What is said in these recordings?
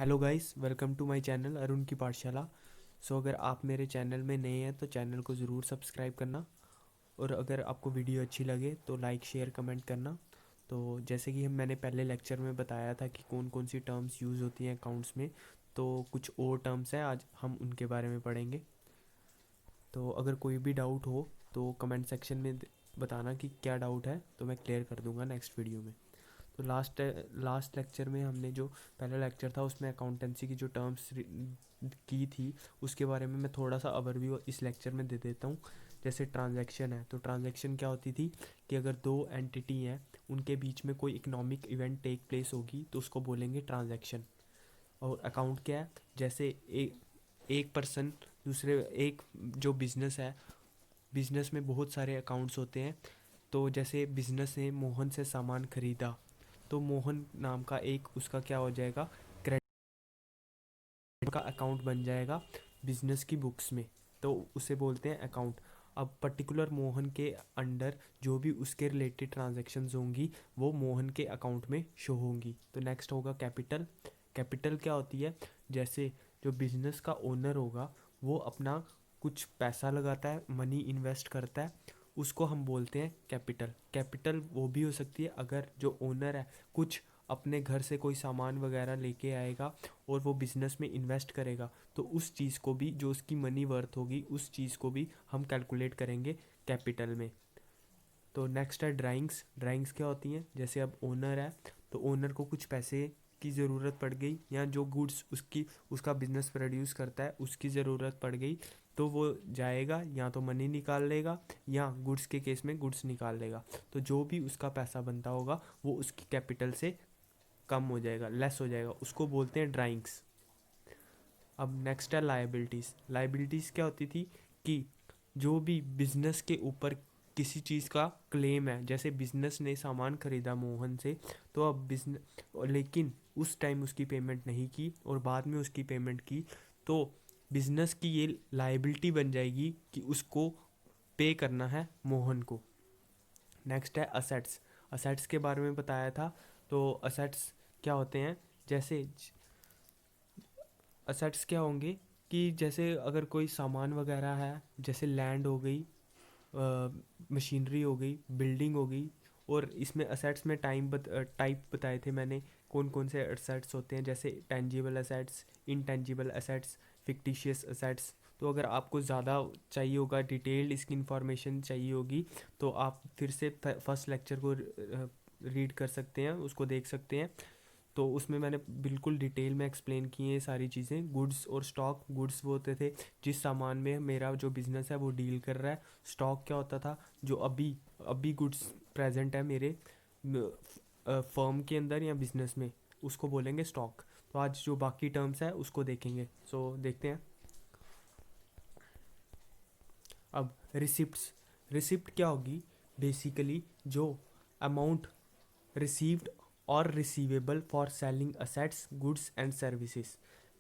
Hello guys, welcome to my channel Arun की पाठशाला। अगर आप मेरे चैनल में नए हैं तो चैनल को ज़रूर सब्सक्राइब करना। और अगर आपको वीडियो अच्छी लगे तो लाइक शेयर कमेंट करना। तो जैसे कि मैंने पहले लेक्चर में बताया था कि कौन कौन सी टर्म्स यूज़ होती हैं अकाउंट्स में, तो कुछ और टर्म्स हैं, आज हम उनके बारे में पढ़ेंगे। तो अगर कोई भी डाउट हो तो कमेंट सेक्शन में बताना कि क्या डाउट है, तो मैं क्लियर कर दूंगा नेक्स्ट वीडियो में। तो लास्ट लेक्चर में हमने जो पहला लेक्चर था उसमें अकाउंटेंसी की जो टर्म्स की थी उसके बारे में मैं थोड़ा सा ओवरव्यू इस लेक्चर में दे देता हूँ। जैसे ट्रांजैक्शन है, तो ट्रांजैक्शन क्या होती थी कि अगर दो एंटिटी हैं उनके बीच में कोई इकोनॉमिक इवेंट टेक प्लेस होगी तो उसको बोलेंगे ट्रांजैक्शन। और अकाउंट क्या है, जैसे एक पर्सन दूसरे एक जो बिजनेस है, बिजनेस में बहुत सारे अकाउंट्स होते हैं। तो जैसे बिजनेस ने मोहन से सामान खरीदा, तो मोहन नाम का एक उसका क्या हो जाएगा, क्रेडिट का अकाउंट बन जाएगा बिजनेस की बुक्स में। तो उसे बोलते हैं अकाउंट। अब पर्टिकुलर मोहन के अंडर जो भी उसके रिलेटेड ट्रांजैक्शंस होंगी वो मोहन के अकाउंट में शो होंगी। तो नेक्स्ट होगा कैपिटल। कैपिटल क्या होती है, जैसे जो बिजनेस का ओनर होगा वो अपना कुछ पैसा लगाता है, मनी इन्वेस्ट करता है, उसको हम बोलते हैं कैपिटल। कैपिटल वो भी हो सकती है अगर जो ओनर है कुछ अपने घर से कोई सामान वगैरह लेके आएगा और वो बिज़नेस में इन्वेस्ट करेगा, तो उस चीज़ को भी, जो उसकी मनी वर्थ होगी, उस चीज़ को भी हम कैलकुलेट करेंगे कैपिटल में। तो नेक्स्ट है ड्राइंग्स। ड्राइंग्स क्या होती हैं, जैसे अब ओनर है तो ओनर को कुछ पैसे की ज़रूरत पड़ गई, या जो गुड्स उसका बिजनेस प्रोड्यूस करता है उसकी ज़रूरत पड़ गई, तो वो जाएगा या तो मनी निकाल लेगा या गुड्स के केस में गुड्स निकाल लेगा। तो जो भी उसका पैसा बनता होगा वो उसकी कैपिटल से कम हो जाएगा, लेस हो जाएगा, उसको बोलते हैं ड्राइंग्स। अब नेक्स्ट है लायबिलिटीज़। लायबिलिटीज़ क्या होती थी कि जो भी बिजनेस के ऊपर किसी चीज़ का क्लेम है, जैसे बिजनेस ने सामान खरीदा मोहन से, तो अब बिजनेस, लेकिन उस टाइम उसकी पेमेंट नहीं की और बाद में उसकी पेमेंट की, तो बिजनेस की ये लायबिलिटी बन जाएगी कि उसको पे करना है मोहन को। नेक्स्ट है असेट्स। असेट्स के बारे में बताया था। तो असेट्स क्या होते हैं, जैसे असेट्स क्या होंगे कि जैसे अगर कोई सामान वगैरह है, जैसे लैंड हो गई, मशीनरी हो गई, बिल्डिंग हो गई। और इसमें असेट्स में टाइप बताए थे मैंने, कौन कौन से असेट्स होते हैं, जैसे tangible assets, intangible assets, fictitious assets. तो अगर आपको ज़्यादा चाहिए होगा, डिटेल्ड इसकी इंफॉर्मेशन चाहिए होगी, तो आप फिर से फर्स्ट लेक्चर को रीड कर सकते हैं, उसको देख सकते हैं। तो उसमें मैंने बिल्कुल डिटेल में एक्सप्लेन की है सारी चीज़ें। गुड्स और स्टॉक, गुड्स वो होते थे जिस सामान में मेरा जो बिज़नेस है वो डील कर रहा है। स्टॉक क्या होता था, जो अभी अभी गुड्स प्रेजेंट है मेरे फर्म के अंदर या बिजनेस में, उसको बोलेंगे स्टॉक। तो आज जो बाकी टर्म्स है उसको देखेंगे, देखते हैं। अब रिसिप्ट्स। रिसिप्ट क्या होगी, बेसिकली जो अमाउंट रिसीव्ड और receivable for selling assets, goods and services.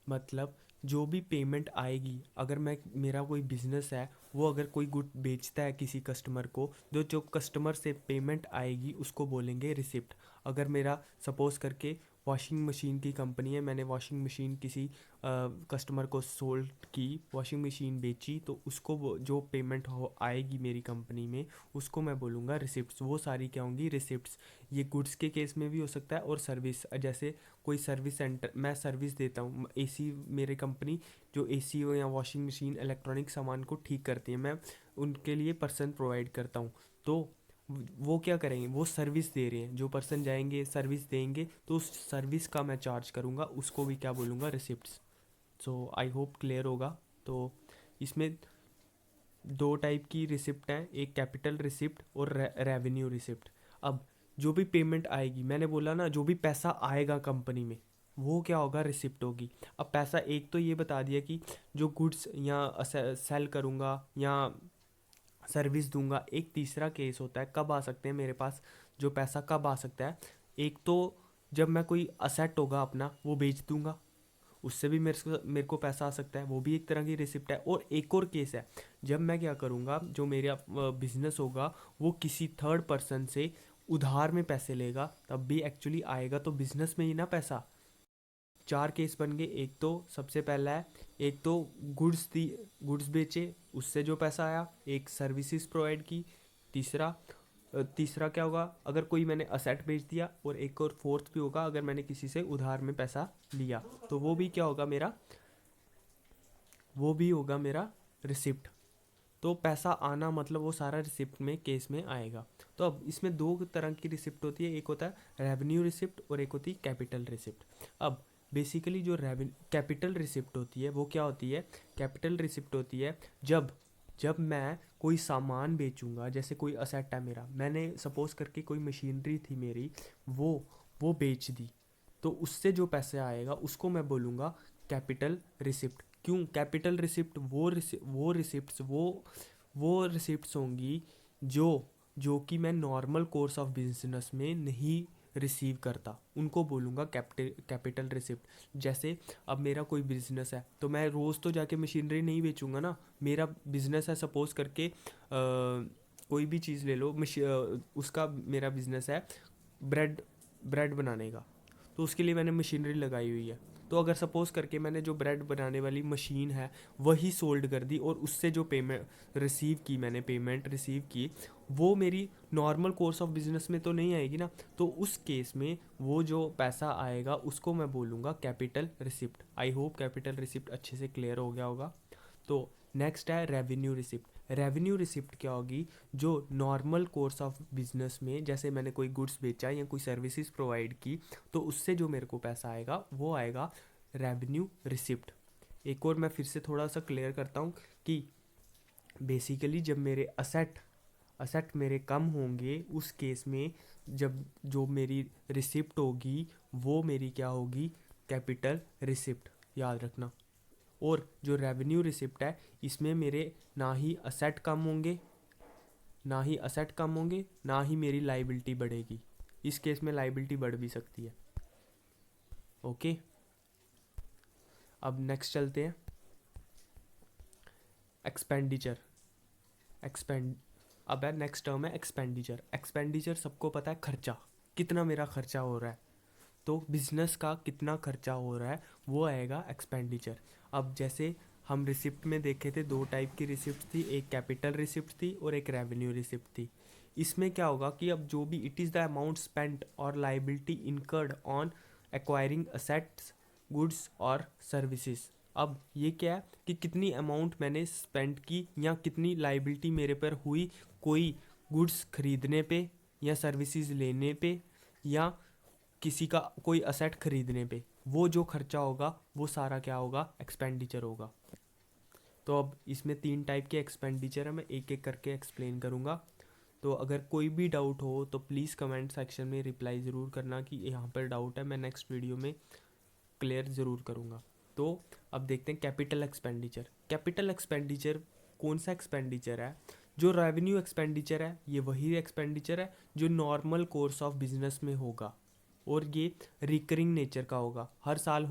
मतलब जो भी पेमेंट आएगी, अगर मैं, मेरा कोई बिजनेस है, वो अगर कोई गुड बेचता है किसी कस्टमर को, जो कस्टमर से पेमेंट आएगी उसको बोलेंगे रिसिप्ट। अगर मेरा सपोज करके वॉशिंग मशीन की कंपनी है, मैंने वॉशिंग मशीन किसी कस्टमर को सोल्ड की, वॉशिंग मशीन बेची, तो उसको जो पेमेंट हो आएगी मेरी कंपनी में, उसको मैं बोलूँगा रिसिप्ट्स। वो सारी क्या होंगी, रिसिप्ट्स। ये गुड्स के केस में भी हो सकता है और सर्विस, जैसे कोई सर्विस सेंटर, मैं सर्विस देता हूँ, एसी, मेरी कंपनी जो एसी हो या वॉशिंग मशीन इलेक्ट्रॉनिक सामान को ठीक करती है, मैं उनके लिए पर्सन प्रोवाइड करता हूँ। तो वो क्या करेंगे, वो सर्विस दे रहे हैं, जो पर्सन जाएंगे सर्विस देंगे, तो उस सर्विस का मैं चार्ज करूँगा, उसको भी क्या बोलूँगा, रिसिप्ट्स। आई होप क्लियर होगा। तो इसमें दो टाइप की रिसिप्ट हैं, एक कैपिटल रिसिप्ट और रेवेन्यू रिसिप्ट। अब जो भी पेमेंट आएगी, मैंने बोला ना, जो भी पैसा आएगा कंपनी में वो क्या होगा, रिसिप्ट होगी। अब पैसा, एक तो ये बता दिया कि जो गुड्स या सेल करूँगा या सर्विस दूंगा। एक तीसरा केस होता है, कब आ सकते हैं मेरे पास जो पैसा, कब आ सकता है, एक तो जब मैं कोई असेट होगा अपना वो बेच दूंगा, उससे भी मेरे को पैसा आ सकता है, वो भी एक तरह की रिसिप्ट है। और एक और केस है, जब मैं क्या करूँगा, जो मेरा बिजनेस होगा वो किसी थर्ड पर्सन से उधार में पैसे लेगा, तब भी एक्चुअली आएगा तो बिजनेस में ही ना पैसा, 4 केस बन गए। एक तो सबसे पहला है, एक तो गुड्स बेचे उससे जो पैसा आया, एक सर्विसेज प्रोवाइड की, तीसरा तीसरा क्या होगा अगर कोई मैंने असेट बेच दिया, और एक और फोर्थ भी होगा अगर मैंने किसी से उधार में पैसा लिया, तो वो भी क्या होगा मेरा, वो भी होगा मेरा रिसिप्ट। तो पैसा आना मतलब वो सारा रिसिप्ट में केस में आएगा। तो अब इसमें दो तरह की रिसिप्ट होती है, एक होता है रेवेन्यू रिसिप्ट और एक होती है कैपिटल रिसिप्ट। अब बेसिकली जो कैपिटल रिसिप्ट होती है वो क्या होती है, कैपिटल रिसिप्ट होती है जब जब मैं कोई सामान बेचूंगा, जैसे कोई असेट है मेरा, मैंने सपोज करके कोई मशीनरी थी मेरी, वो वो बेच दी, तो उससे जो पैसे आएगा उसको मैं बोलूँगा कैपिटल रिसिप्ट। क्यों कैपिटल रिसिप्ट, वो रिसिप्ट्स होंगी जो जो कि मैं नॉर्मल कोर्स ऑफ बिजनेस में नहीं रिसीव करता, उनको बोलूँगा कैपिटल रिसिप्ट। जैसे अब मेरा कोई बिजनेस है तो मैं रोज़ तो जाके मशीनरी नहीं बेचूंगा ना, मेरा बिजनेस है सपोज करके कोई भी चीज़ ले लो, उसका मेरा बिजनेस है ब्रेड ब्रेड बनाने का, तो उसके लिए मैंने मशीनरी लगाई हुई है। तो अगर सपोज करके मैंने जो ब्रेड बनाने वाली मशीन है वही सोल्ड कर दी, और उससे जो पेमेंट रिसीव की, वो मेरी नॉर्मल कोर्स ऑफ बिजनेस में तो नहीं आएगी ना, तो उस केस में वो जो पैसा आएगा उसको मैं बोलूँगा capital receipt. I hope capital receipt अच्छे से क्लियर हो गया होगा। तो नेक्स्ट है रेवेन्यू रिसिप्ट। रेवेन्यू रिसिप्ट क्या होगी, जो नॉर्मल कोर्स ऑफ बिजनेस में जैसे मैंने कोई गुड्स बेचा या कोई सर्विसेज प्रोवाइड की, तो उससे जो मेरे को पैसा आएगा वो आएगा रेवेन्यू रिसिप्ट। एक और मैं फिर से थोड़ा सा क्लियर करता हूँ कि बेसिकली जब मेरे असेट मेरे कम होंगे, उस केस में जब जो मेरी रिसिप्ट होगी वो मेरी क्या होगी, कैपिटल रिसिप्ट, याद रखना। और जो रेवेन्यू रिसिप्ट है इसमें मेरे ना ही असेट कम होंगे, ना ही मेरी लाइबिलिटी बढ़ेगी। इस केस में लाइबिलिटी बढ़ भी सकती है। ओके, अब नेक्स्ट चलते हैं एक्सपेंडिचर। एक्सपेंड अब है नेक्स्ट टर्म है एक्सपेंडिचर। एक्सपेंडिचर सबको पता है खर्चा, कितना मेरा खर्चा हो रहा है, तो बिजनेस का कितना खर्चा हो रहा है वो आएगा एक्सपेंडिचर। अब जैसे हम रिसिप्ट में देखे थे, दो टाइप की रिसिप्ट थी, एक कैपिटल रिसिप्ट थी और एक रेवेन्यू रिसिप्ट थी। इसमें क्या होगा कि अब जो भी it is the amount spent और liability incurred on acquiring assets goods और सर्विसेज। अब ये क्या है कि कितनी अमाउंट मैंने स्पेंड की या कितनी लाइबिलिटी मेरे पर हुई कोई गुड्स खरीदने पे या सर्विसेज लेने पे या किसी का कोई असेट खरीदने पे, वो जो खर्चा होगा वो सारा क्या होगा, एक्सपेंडिचर होगा। तो अब इसमें 3 टाइप के एक्सपेंडिचर है, मैं एक एक करके एक्सप्लेन करूँगा। तो अगर कोई भी डाउट हो तो प्लीज़ कमेंट सेक्शन में रिप्लाई ज़रूर करना कि यहाँ पर डाउट है, मैं नेक्स्ट वीडियो में क्लियर ज़रूर करूँगा। तो अब देखते हैं कैपिटल एक्सपेंडिचर। कैपिटल एक्सपेंडिचर कौन सा एक्सपेंडिचर है, जो रेवेन्यू एक्सपेंडिचर है ये वही एक्सपेंडिचर है जो नॉर्मल कोर्स ऑफ बिजनेस में होगा, और ये रिकरिंग नेचर का होगा, हर साल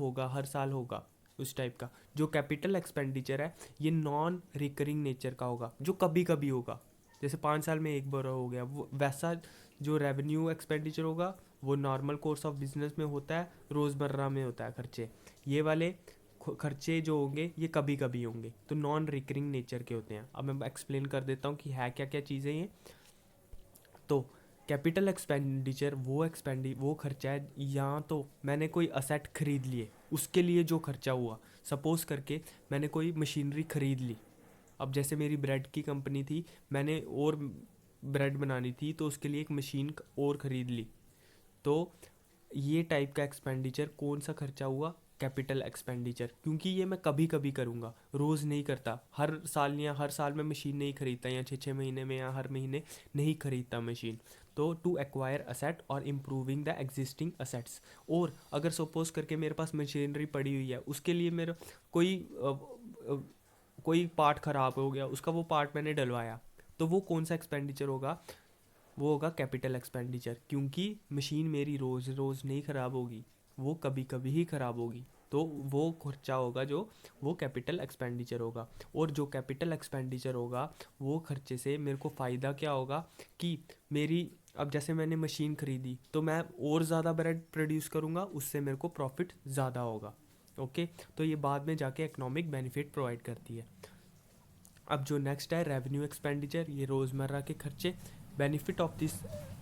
होगा उस टाइप का। जो कैपिटल एक्सपेंडिचर है ये नॉन रिकरिंग नेचर का होगा, जो कभी कभी होगा, जैसे 5 साल में एक बार हो गया वो वैसा। जो रेवेन्यू एक्सपेंडिचर होगा वो नॉर्मल कोर्स ऑफ बिजनेस में होता है, रोज़मर्रा में होता है खर्चे। ये वाले खर्चे जो होंगे ये कभी कभी होंगे, तो नॉन रिकरिंग नेचर के होते हैं। अब मैं एक्सप्लेन कर देता हूँ कि है क्या क्या चीज़ें ये। तो कैपिटल एक्सपेंडिचर वो खर्चा है, यहाँ तो मैंने कोई असेट खरीद लिए उसके लिए जो खर्चा हुआ, सपोज करके मैंने कोई मशीनरी खरीद ली। अब जैसे मेरी ब्रेड की कंपनी थी, मैंने और ब्रेड बनानी थी तो उसके लिए एक मशीन और ख़रीद ली, तो ये टाइप का एक्सपेंडिचर कौन सा खर्चा हुआ, कैपिटल एक्सपेंडिचर। क्योंकि ये मैं कभी कभी करूँगा, रोज़ नहीं करता, हर साल मैं मशीन नहीं खरीदता, या 6-6 महीने में या हर महीने नहीं खरीदता मशीन। तो टू एक्वायर असेट और इम्प्रूविंग द एग्जिस्टिंग असेट्स। और अगर सपोज करके मेरे पास मशीनरी पड़ी हुई है, उसके लिए मेरा कोई कोई पार्ट ख़राब हो गया, उसका वो पार्ट मैंने डलवाया, तो वो कौन सा एक्सपेंडिचर होगा, वो होगा कैपिटल एक्सपेंडिचर। क्योंकि मशीन मेरी रोज़ रोज़ नहीं ख़राब होगी, वो कभी कभी ही ख़राब होगी, तो वो खर्चा होगा जो वो कैपिटल एक्सपेंडिचर होगा। और जो कैपिटल एक्सपेंडिचर होगा वो खर्चे से मेरे को फ़ायदा क्या होगा कि मेरी अब जैसे मैंने मशीन खरीदी तो मैं और ज़्यादा ब्रेड प्रोड्यूस करूँगा, उससे मेरे को प्रॉफिट ज़्यादा होगा। ओके, तो ये बाद में जाके इकोनॉमिक बेनिफिट प्रोवाइड करती है। अब जो नेक्स्ट है रेवेन्यू एक्सपेंडिचर, ये रोज़मर्रा के खर्चे। Benefit of this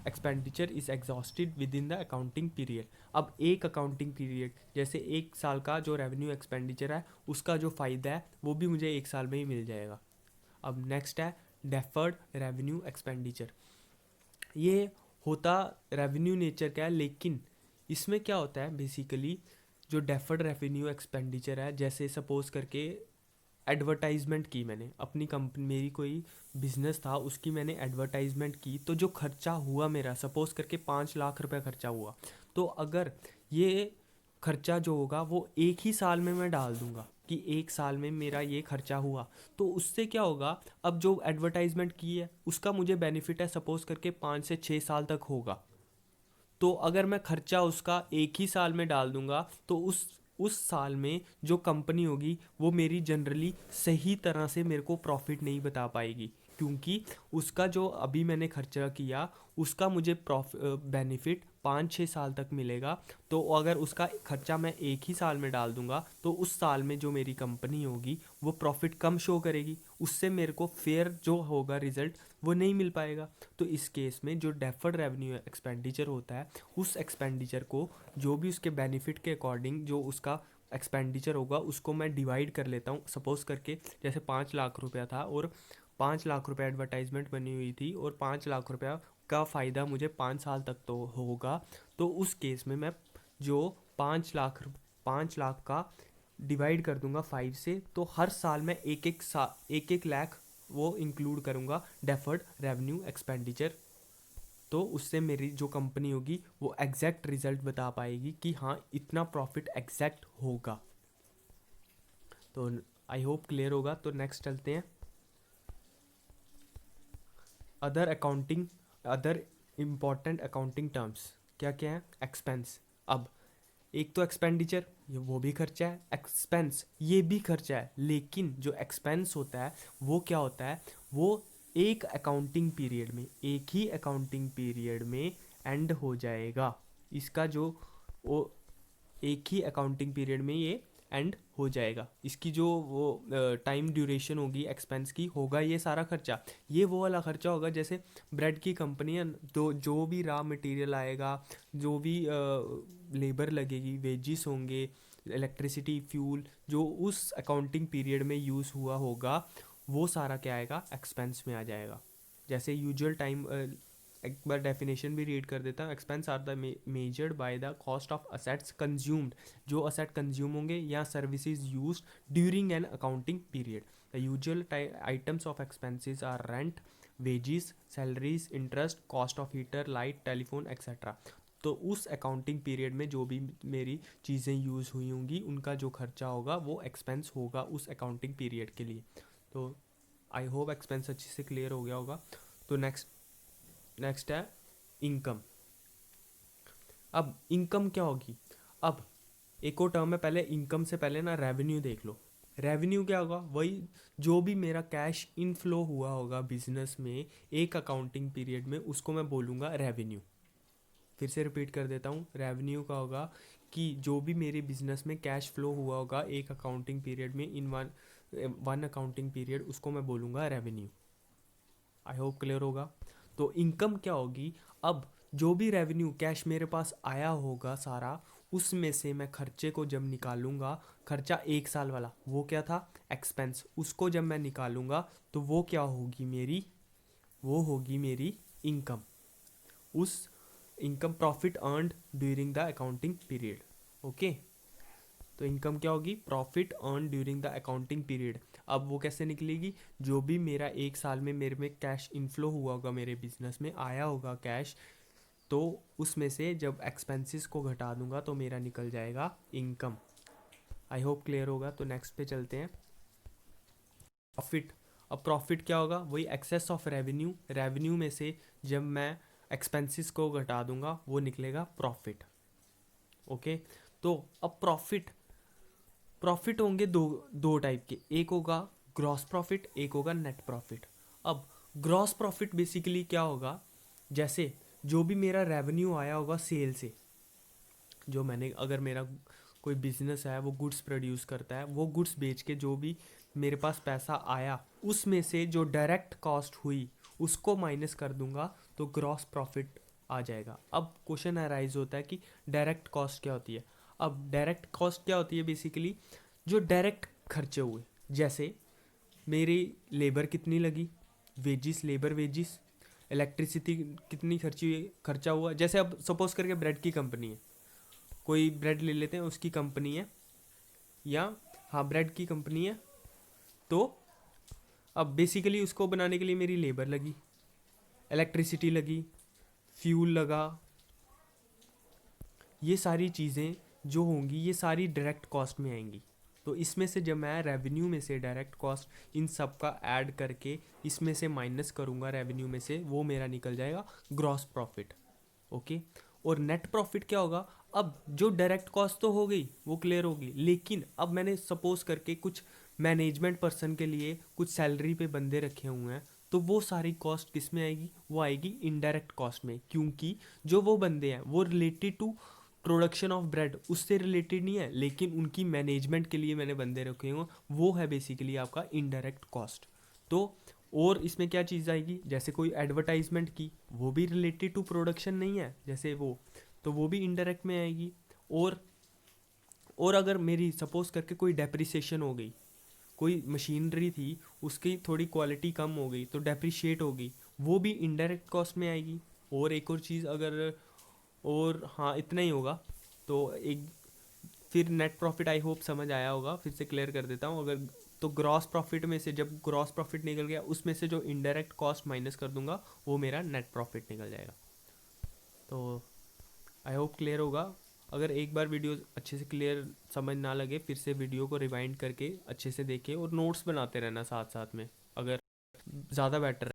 expenditure is exhausted with in the accounting period. अब एक अकाउंटिंग पीरियड, जैसे एक साल का जो रेवेन्यू एक्सपेंडिचर है उसका जो फ़ायदा है वो भी मुझे एक साल में ही मिल जाएगा। अब नेक्स्ट है डेफर्ड रेवेन्यू एक्सपेंडिचर। ये होता रेवेन्यू नेचर का है, लेकिन इसमें क्या होता है बेसिकली, जो डेफर्ड रेवेन्यू एक्सपेंडिचर है, जैसे सपोज करके एडवर्टाइजमेंट की मैंने अपनी कंपनी, मेरी कोई बिजनेस था उसकी मैंने एडवर्टाइजमेंट की, तो जो खर्चा हुआ मेरा सपोज करके 5 लाख रुपए खर्चा हुआ, तो अगर ये खर्चा जो होगा वो एक ही साल में मैं डाल दूंगा कि एक साल में मेरा ये खर्चा हुआ, तो उससे क्या होगा, अब जो एडवर्टाइजमेंट की है उसका मुझे बेनिफिट है सपोज करके 5 से 6 साल तक होगा। तो अगर मैं खर्चा उसका एक ही साल में डाल दूंगा तो उस साल में जो कंपनी होगी वो मेरी जनरली सही तरह से मेरे को प्रॉफिट नहीं बता पाएगी, क्योंकि उसका जो अभी मैंने खर्चा किया उसका मुझे बेनिफिट 5-6 साल तक मिलेगा। तो अगर उसका खर्चा मैं एक ही साल में डाल दूंगा तो उस साल में जो मेरी कंपनी होगी वो प्रॉफिट कम शो करेगी, उससे मेरे को फेयर जो होगा रिजल्ट वो नहीं मिल पाएगा। तो इस केस में जो डेफर्ड रेवेन्यू एक्सपेंडिचर होता है, उस एक्सपेंडिचर को जो भी उसके बेनिफिट के अकॉर्डिंग जो उसका एक्सपेंडिचर होगा उसको मैं डिवाइड कर लेता हूँ। सपोज करके जैसे 5 लाख रुपया था और 5 लाख रुपये एडवर्टाइजमेंट बनी हुई थी और 5 लाख रुपया का फ़ायदा मुझे 5 साल तक तो होगा, तो उस केस में मैं जो 5 लाख का डिवाइड कर दूंगा 5 से, तो हर साल में एक एक लाख वो इंक्लूड करूंगा डेफर्ड रेवेन्यू एक्सपेंडिचर। तो उससे मेरी जो कंपनी होगी वो एग्जैक्ट रिजल्ट बता पाएगी कि हाँ इतना प्रॉफिट एग्जैक्ट होगा। तो आई होप क्लियर होगा। तो नेक्स्ट चलते हैं अदर इम्पॉर्टेंट अकाउंटिंग टर्म्स क्या क्या है। एक्सपेंस, अब एक तो एक्सपेंडिचर ये वो भी खर्चा है, एक्सपेंस ये भी खर्चा है, लेकिन जो एक्सपेंस होता है वो क्या होता है, वो एक ही अकाउंटिंग पीरियड में एंड हो जाएगा। इसका जो वो एक ही अकाउंटिंग पीरियड में ये एंड हो जाएगा। इसकी जो वो टाइम ड्यूरेशन होगी एक्सपेंस की, होगा ये सारा खर्चा, ये वो वाला खर्चा होगा जैसे ब्रेड की कंपनी है, तो जो भी रॉ मटेरियल आएगा, जो भी लेबर लगेगी, वेजिस होंगे, इलेक्ट्रिसिटी, फ्यूल, जो उस अकाउंटिंग पीरियड में यूज़ हुआ होगा वो सारा क्या आएगा, एक्सपेंस में आ जाएगा। जैसे यूजुअल टाइम, एक बार डेफिनेशन भी रीड कर देता हूँ। Expense are the measured by the cost of assets consumed, जो असेट कंज्यूम होंगे या services used during an accounting period. The usual items of expenses are rent, wages, salaries, interest, cost of heater, light, telephone etcetera. तो उस accounting period में जो भी मेरी चीज़ें यूज़ हुई होंगी उनका जो खर्चा होगा वो एक्सपेंस होगा उस अकाउंटिंग पीरियड के लिए। तो आई होप एक्सपेंस अच्छे से क्लियर हो गया होगा। तो नेक्स्ट है इनकम। अब इनकम क्या होगी, अब एक और टर्म है, पहले इनकम से पहले ना रेवेन्यू देख लो। रेवेन्यू क्या होगा, वही जो भी मेरा कैश इनफ्लो हुआ होगा बिजनेस में एक अकाउंटिंग पीरियड में, उसको मैं बोलूँगा रेवेन्यू। फिर से रिपीट कर देता हूँ, रेवेन्यू का होगा कि जो भी मेरे बिजनेस में कैश फ्लो हुआ होगा एक अकाउंटिंग पीरियड में, इन वन अकाउंटिंग पीरियड, उसको मैं बोलूँगा रेवेन्यू। आई होप क्लियर होगा। तो इनकम क्या होगी, अब जो भी रेवेन्यू कैश मेरे पास आया होगा सारा, उसमें से मैं खर्चे को जब निकालूंगा, खर्चा एक साल वाला वो क्या था, एक्सपेंस, उसको जब मैं निकालूंगा तो वो क्या होगी मेरी, वो होगी मेरी इनकम। उस income profit earned during the accounting period. Okay, तो इनकम क्या होगी, profit earn during the accounting period. अब वो कैसे निकलेगी, जो भी मेरा एक साल में मेरे में कैश इनफ्लो हुआ होगा, मेरे बिजनेस में आया होगा कैश, तो उसमें से जब एक्सपेंसेस को घटा दूंगा तो मेरा निकल जाएगा इनकम। आई होप क्लियर होगा। तो नेक्स्ट पे चलते हैं, प्रॉफिट। अब प्रॉफिट क्या होगा, वही एक्सेस ऑफ रेवेन्यू, रेवेन्यू में से जब मैं एक्सपेंसेस को घटा दूंगा वो निकलेगा प्रॉफिट। ओके, तो अब प्रॉफिट होंगे दो टाइप के, एक होगा ग्रॉस प्रॉफिट, एक होगा नेट प्रॉफिट। अब ग्रॉस प्रॉफिट बेसिकली क्या होगा, जैसे जो भी मेरा रेवेन्यू आया होगा सेल से, जो मैंने, अगर मेरा कोई बिजनेस है वो गुड्स प्रोड्यूस करता है, वो गुड्स बेच के जो भी मेरे पास पैसा आया उसमें से जो डायरेक्ट कॉस्ट हुई उसको माइनस कर दूंगा, तो ग्रॉस प्रॉफिट आ जाएगा। अब क्वेश्चन अराइज होता है कि डायरेक्ट कॉस्ट क्या होती है। अब डायरेक्ट कॉस्ट क्या होती है, बेसिकली जो डायरेक्ट खर्चे हुए, जैसे मेरी लेबर कितनी लगी, वेजिस, लेबर वेजिस, इलेक्ट्रिसिटी कितनी खर्चा हुआ। जैसे अब सपोज करके ब्रेड की कंपनी है, कोई ब्रेड ले लेते हैं, उसकी कंपनी है, या हाँ ब्रेड की कंपनी है, तो अब बेसिकली उसको बनाने के लिए मेरी लेबर लगी, इलेक्ट्रिसिटी लगी, फ्यूल लगा, ये सारी चीज़ें जो होंगी ये सारी डायरेक्ट कॉस्ट में आएंगी। तो इसमें से जब मैं रेवेन्यू में से डायरेक्ट कॉस्ट इन सब का ऐड करके इसमें से माइनस करूँगा रेवेन्यू में से, वो मेरा निकल जाएगा ग्रॉस प्रॉफिट। ओके, और नेट प्रॉफिट क्या होगा। अब जो डायरेक्ट कॉस्ट तो हो गई वो क्लियर होगी, लेकिन अब मैंने सपोज करके कुछ मैनेजमेंट पर्सन के लिए कुछ सैलरी पे बंदे रखे हुए हैं, तो वो सारी कॉस्ट किस में आएगी, वो आएगी इनडायरेक्ट कॉस्ट में, क्योंकि जो वो बंदे हैं वो related to production of bread उससे रिलेटेड नहीं है, लेकिन उनकी मैनेजमेंट के लिए मैंने बंदे रखे हुए, वो है बेसिकली आपका इनडायरेक्ट कॉस्ट। तो और इसमें क्या चीज़ आएगी, जैसे कोई एडवर्टाइजमेंट की, वो भी रिलेटेड टू प्रोडक्शन नहीं है जैसे वो, तो वो भी इनडायरेक्ट में आएगी। और अगर मेरी सपोज करके कोई डेप्रिसिएशन हो गई, कोई मशीनरी थी उसकी थोड़ी क्वालिटी कम हो गई तो डेप्रिशिएट हो गई, वो भी इनडायरेक्ट कॉस्ट में आएगी। और एक और चीज़ अगर, और हाँ इतना ही होगा। तो एक फिर नेट प्रॉफिट आई होप समझ आया होगा, फिर से क्लियर कर देता हूँ। अगर तो ग्रॉस प्रॉफिट में से जब ग्रॉस प्रॉफिट निकल गया उसमें से जो इनडायरेक्ट कॉस्ट माइनस कर दूंगा वो मेरा नेट प्रॉफिट निकल जाएगा। तो आई होप क्लियर होगा। अगर एक बार वीडियो अच्छे से क्लियर समझ ना लगे, फिर से वीडियो को रिवाइंड करके अच्छे से देखें और नोट्स बनाते रहना साथ साथ में, अगर ज़्यादा बेटर